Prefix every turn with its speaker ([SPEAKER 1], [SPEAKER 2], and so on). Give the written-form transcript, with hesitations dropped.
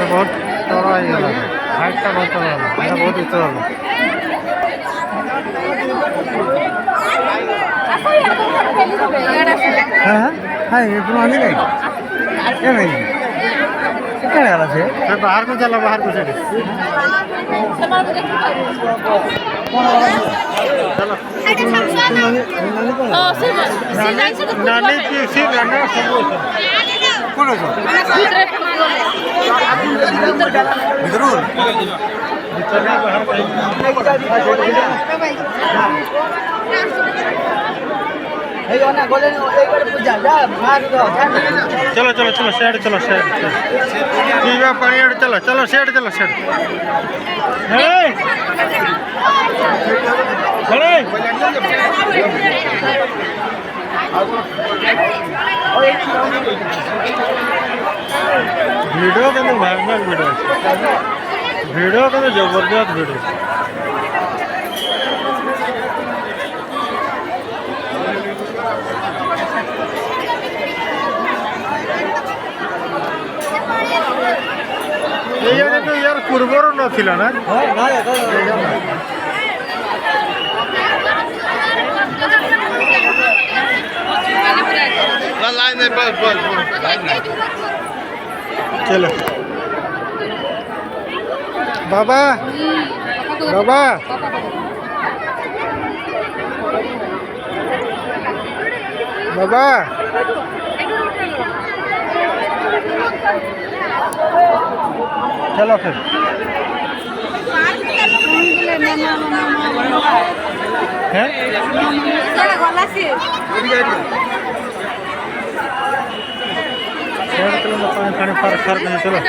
[SPEAKER 1] बहुत चौड़ा है, हाइटটা बहुत चौड़ा है, এটা बहुत উচ্চ হবে। হ্যাঁ হ্যাঁ ये पुरानी नहीं क्या नहीं क्या वाला है फिर बाहर को चला बाहर को चले चलो नानी की सी नाना सब कौन है बिदरुल बिदरुल बाहर चलो चलो चलो शेड चलो शेड ठीक है पानी चलो चलो शेड चलो शेड वीडियो के भयानक वीडियो के जबरदस्त वीडियो तो यार पूर्वर ना ना चलो बाबा बाबा बाबा चलो फिर चलो